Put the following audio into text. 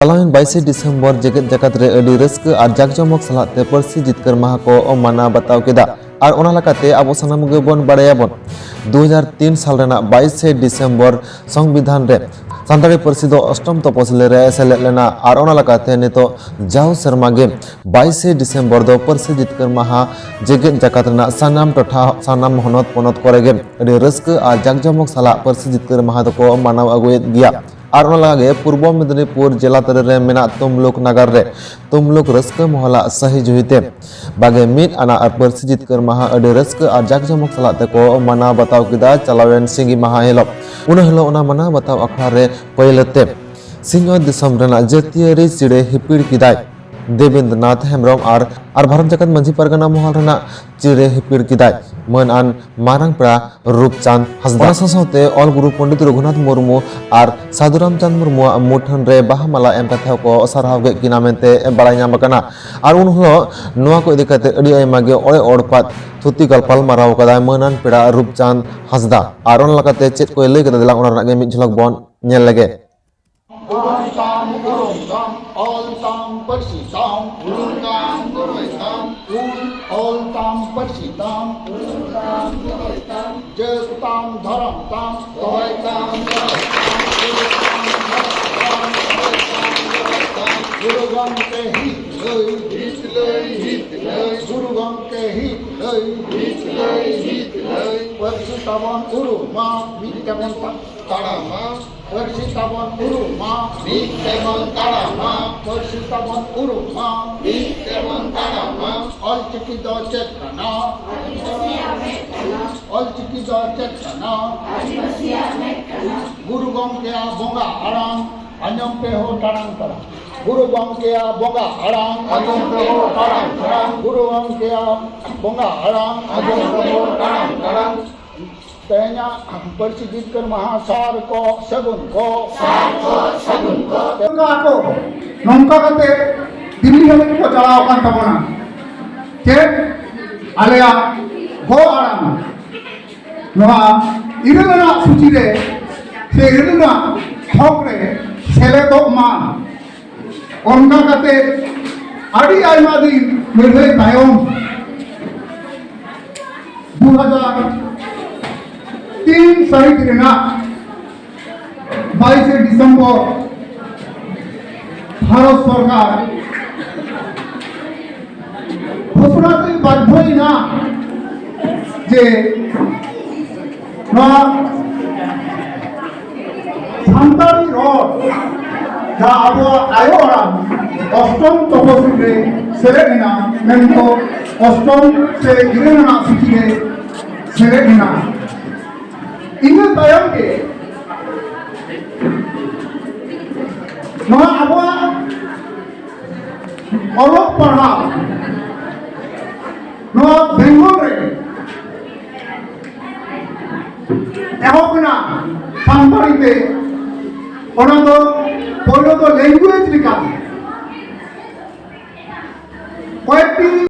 Alain 22 Desember jeget jakat re adi raiska ar jakjomok salate Parsi Jitkar Maha ko mana batao keda ar ona lakate abo sanam ge bon badayabon 2003 साल Raina 22 Desember संविधान रे सानताड़ी पार्सी दो अष्टम तपसिल रे सेलेद लेना और ओना लकाते नितो जाव शर्मा गे 22 Desember दो पार्सी जितकर माहा जेगेत जाकात रेना सानाम टोठा सानाम हनत पनत करेगे अदि रस्क आ जाकजमक साला पार्सी जितकर माहा दको मानाव अगुयेत गिया और ओना लागे पूर्व मेदिनीपुर जिला तरे रे मेना तुमलुक नगर रे तुमलुक रस्क मोहला सही जुहिते बागे मिट आना पार्सी जितकर माहा अदि रस्क आ जाकजमक साला तको माना बताव किदा चलावेन सिंगी माहा हिलोग उन हिलो ओना माना बताव अखड़ा रे पहलते सिंह दिसम रेना जातीय चिड़े हिपिड़ किदाय देवेंद्रनाथ हेम्ब्रम और भारत जाकत मंझी परगना महल रेना चिड़े हिपिड़ किदाय मन आन मारंग पेड़ा रूपचांद हासदा साथे ऑल गुरु पंडित रघुनाथ मुर्मू और साधुराम चंद मुर्मू मुठन रे बाहा माला एम कथे को सारहाव गे किना मेनते बाड़ाय नाम कना और उन हिलो नोआ को इदि कते अडि आयमा गे ओळे ओड़पात थुती गलपाल माराव कदा मनआन पेड़ा रूपचांद हासदा और ओन लकाते चेत को लई कते दिला ओना रना गे मिद झलक बोन नेल लगे गुरु गंगे बोंगा आड़ांग अन्यम पे हो टांग करा गुरु गंगे बोंगा आड़ांग अन्यम पे हो टांग करा गुरु गंगे बोंगा आड़ांग अन्यम पे हो टांग करा तेना पार्सी जितकर महासार को सगुन को नौका कते दिल्ली हमें को चलाओ कान तबना के आलेया गो आड़ांग नोहा इरलना सूची रे से इरलना थोक रे सेले तो मा ओनका कते आड़ी आयमा दिन मेरे तायम 2003 साहित रेना 22 दिसंबर भारत सरकार घोषणा से बाध्य ना जे सानताड़ी रड जा अब आयो अष्टम तपसिल रे सेलेना मेनको अष्टम से इरेना सूची रे सेलेना इन तायम के नवा अब अलग पढ़ा नवा बेंगल रे एहोकना सानताड़ी ते ओना दो पहिलो तो लैंग्वेज लिखा